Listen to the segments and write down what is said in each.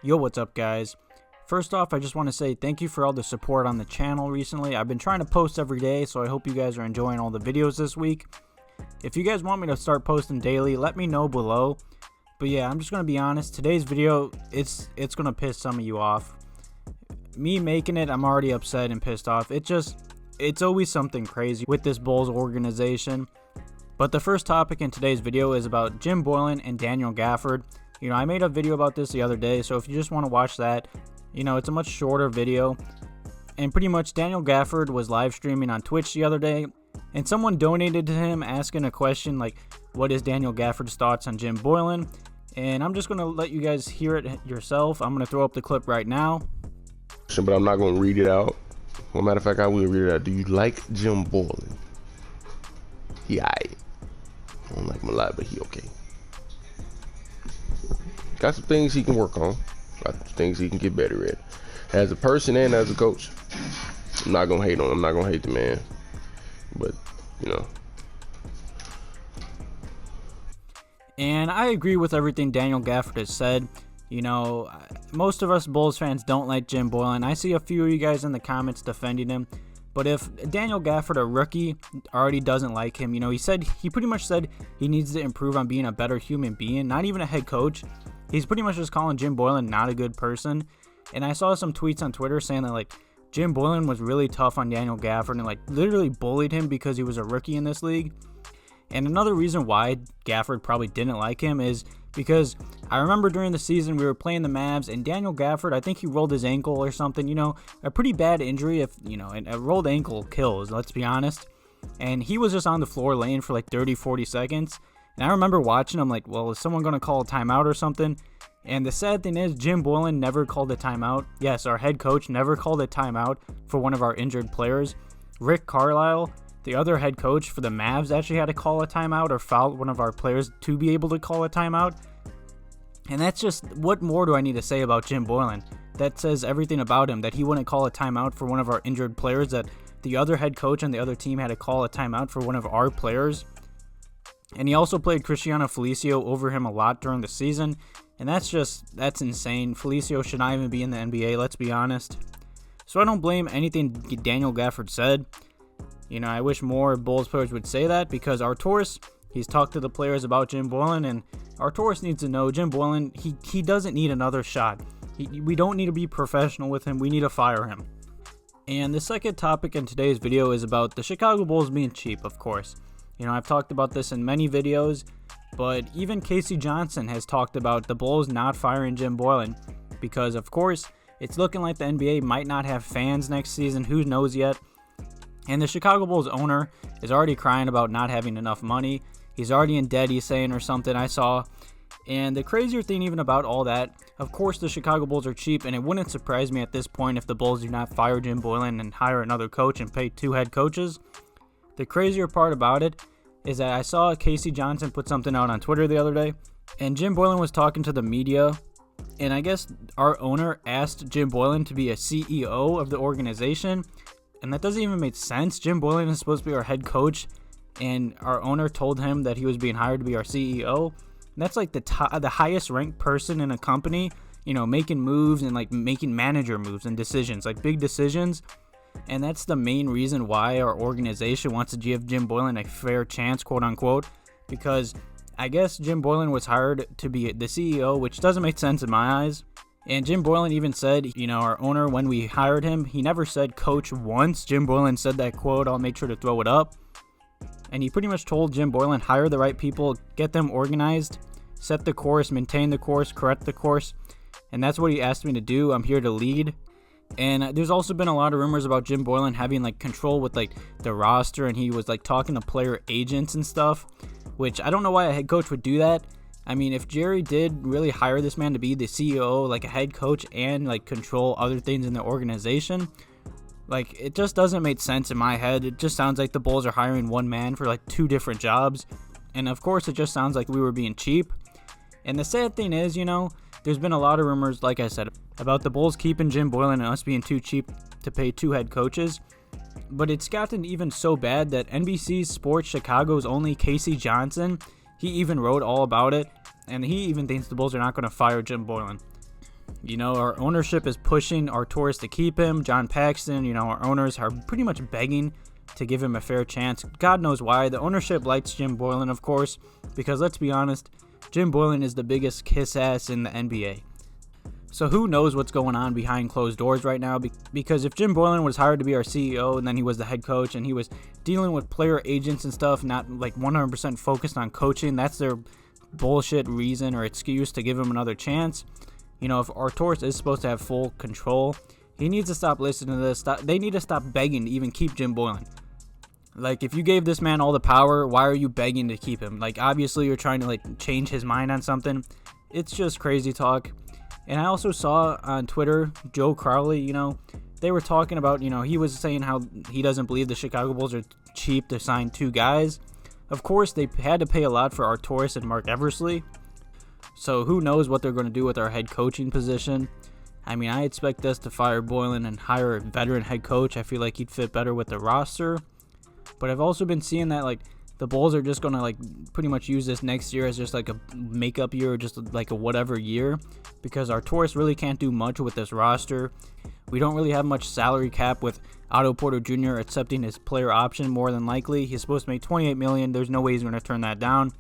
Yo, what's up, guys? First off, I just want to say thank you for all the support on the channel recently. I've been trying to post every day, so I hope you guys are enjoying all the videos this week. If you guys want me to start posting daily, let me know below. But yeah, I'm just going to be honest. Today's video, it's going to piss some of you off. Me making it, I'm already upset and pissed off. It's always something crazy with this Bulls organization. But the first topic in today's video is about Jim Boylen and Daniel Gafford. You know, I made a video about this the other day, so if you just want to watch that, you know, it's a much shorter video. And pretty much Daniel Gafford was live streaming on Twitch the other day, and someone donated to him asking a question like, what is Daniel Gafford's thoughts on Jim Boylen? And I'm just going to let you guys hear it yourself. I'm going to throw up the clip right now. But I'm not going to read it out. Well, matter of fact, I will read it out. Do you like Jim Boylen? He aight. I don't like him a lot, but he okay. Got some things he can work on. Got some things he can get better at. As a person and as a coach. I'm not gonna hate on him. I'm not gonna hate the man. But, you know. And I agree with everything Daniel Gafford has said. You know, most of us Bulls fans don't like Jim Boylen. I see a few of you guys in the comments defending him. But if Daniel Gafford, a rookie, already doesn't like him, you know, he pretty much said he needs to improve on being a better human being, not even a head coach. He's pretty much just calling Jim Boylen not a good person. And I saw some tweets on Twitter saying that, like, Jim Boylen was really tough on Daniel Gafford and, like, literally bullied him because he was a rookie in this league. And another reason why Gafford probably didn't like him is because I remember during the season we were playing the Mavs, and Daniel Gafford, I think he rolled his ankle or something, you know, a pretty bad injury. If, you know, a rolled ankle kills, let's be honest. And he was just on the floor laying for like 30, 40 seconds. And I remember watching him like, well, is someone going to call a timeout or something? And the sad thing is, Jim Boylen never called a timeout. Yes, our head coach never called a timeout for one of our injured players. Rick Carlisle, the other head coach for the Mavs, actually had to call a timeout or foul one of our players to be able to call a timeout. And that's just, what more do I need to say about Jim Boylen? That says everything about him, that he wouldn't call a timeout for one of our injured players, that the other head coach and the other team had to call a timeout for one of our players. And he also played Cristiano Felicio over him a lot during the season. And that's insane. Felicio should not even be in the NBA, let's be honest. So I don't blame anything Daniel Gafford said. You know, I wish more Bulls players would say that, because Arcidiacono, he's talked to the players about Jim Boylen, and Arcidiacono needs to know Jim Boylen, he doesn't need another shot. We don't need to be professional with him. We need to fire him. And the second topic in today's video is about the Chicago Bulls being cheap, of course. You know, I've talked about this in many videos, but even Casey Johnson has talked about the Bulls not firing Jim Boylen because, of course, it's looking like the NBA might not have fans next season. Who knows yet? And the Chicago Bulls owner is already crying about not having enough money. He's already in debt, he's saying, or something I saw. And the crazier thing even about all that, of course, the Chicago Bulls are cheap, and it wouldn't surprise me at this point if the Bulls do not fire Jim Boylen and hire another coach and pay 2 head coaches. The crazier part about it is that I saw Casey Johnson put something out on Twitter the other day, and Jim Boylen was talking to the media, and I guess our owner asked Jim Boylen to be a CEO of the organization, and that doesn't even make sense. Jim Boylen is supposed to be our head coach, and our owner told him that he was being hired to be our CEO. And that's like the highest ranked person in a company, you know, making moves and like making manager moves and decisions, like big decisions. And that's the main reason why our organization wants to give Jim Boylen a fair chance, quote unquote, because I guess Jim Boylen was hired to be the CEO, which doesn't make sense in my eyes. And Jim Boylen even said, you know, our owner, when we hired him, he never said coach once. Jim Boylen said that quote. I'll make sure to throw it up. And he pretty much told Jim Boylen, hire the right people, get them organized, set the course, maintain the course, correct the course. And that's what he asked me to do. I'm here to lead. And there's also been a lot of rumors about Jim Boylen having like control with like the roster, and he was like talking to player agents and stuff, which I don't know why a head coach would do that. I mean, if Jerry did really hire this man to be the CEO, like a head coach, and like control other things in the organization, like it just doesn't make sense in my head. It just sounds like the Bulls are hiring one man for like 2 different jobs. And of course, it just sounds like we were being cheap. And the sad thing is, there's been a lot of rumors, like I said, about the Bulls keeping Jim Boylen and us being too cheap to pay 2 head coaches. But it's gotten even so bad that NBC Sports Chicago's only Casey Johnson, he even wrote all about it. And he even thinks the Bulls are not going to fire Jim Boylen. Our ownership is pushing our tourists to keep him. John Paxton, our owners are pretty much begging to give him a fair chance. God knows why. The ownership likes Jim Boylen, of course, because let's be honest, Jim Boylen is the biggest kiss ass in the NBA. So who knows what's going on behind closed doors right now? Because if Jim Boylen was hired to be our CEO and then he was the head coach and he was dealing with player agents and stuff, not like 100% focused on coaching, that's their bullshit reason or excuse to give him another chance. If Arturis is supposed to have full control, he needs to stop listening to this. They need to stop begging to even keep Jim Boylen. Like, if you gave this man all the power, why are you begging to keep him? Like, obviously you're trying to change his mind on something. It's just crazy talk. And I also saw on Twitter, Joe Crowley, they were talking about, he was saying how he doesn't believe the Chicago Bulls are cheap to sign 2 guys. Of course, they had to pay a lot for Arturis and Mark Eversley. So who knows what they're going to do with our head coaching position. I mean, I expect us to fire Boylen and hire a veteran head coach. I feel like he'd fit better with the roster. But I've also been seeing that, the Bulls are just going to, pretty much use this next year as just, a makeup year or just, a whatever year. Because Arturis really can't do much with this roster. We don't really have much salary cap with Otto Porter Jr. accepting his player option more than likely. He's supposed to make $28 million. There's no way he's going to turn that down.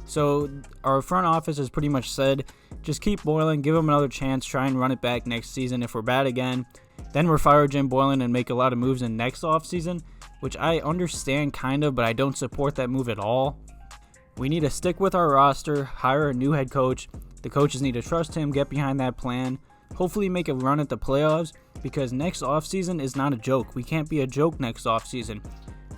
So our front office has pretty much said, just keep Boylen, give him another chance, try and run it back next season. If we're bad again, then we're fire Jim Boylen and make a lot of moves in next offseason, which I understand kind of, but I don't support that move at all. We need to stick with our roster, hire a new head coach. The coaches need to trust him, get behind that plan, hopefully make a run at the playoffs, because next offseason is not a joke. We can't be a joke next offseason.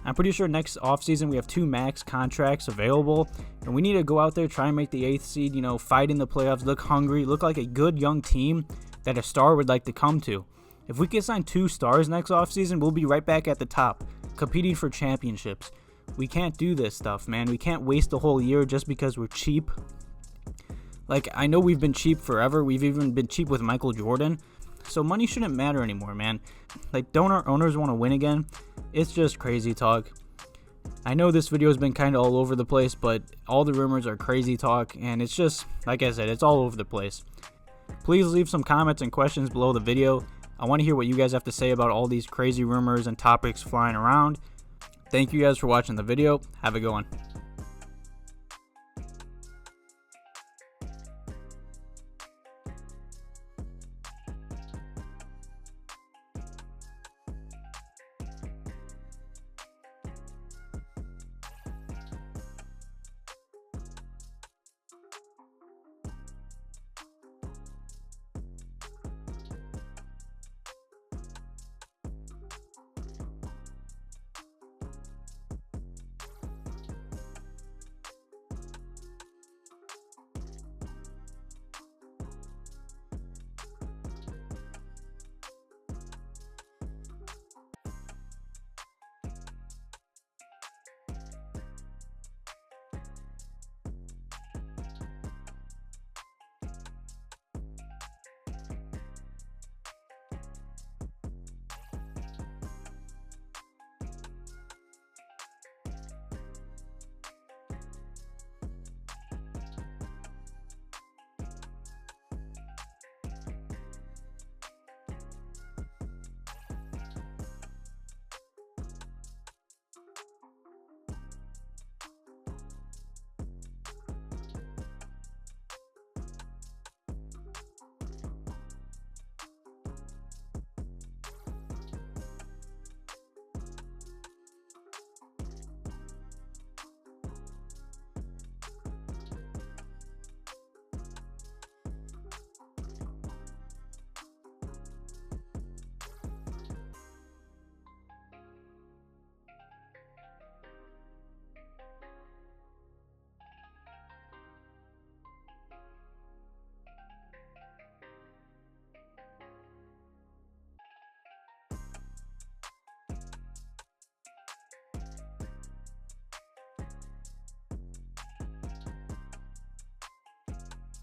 I'm pretty sure next offseason we have 2 max contracts available, and we need to go out there, try and make the 8th seed, fight in the playoffs, look hungry, look like a good young team that a star would like to come to. If we can sign 2 stars next offseason, we'll be right back at the top, competing for championships. We can't do this stuff, man. We can't waste a whole year just because we're cheap. I know we've been cheap forever. We've even been cheap with Michael Jordan. So money shouldn't matter anymore, man. Don't our owners want to win again? It's just crazy talk. I know this video has been kind of all over the place, but all the rumors are crazy talk, and it's just, like I said, it's all over the place. Please leave some comments and questions below the video. I want to hear what you guys have to say about all these crazy rumors and topics flying around. Thank you guys for watching the video. Have a good one.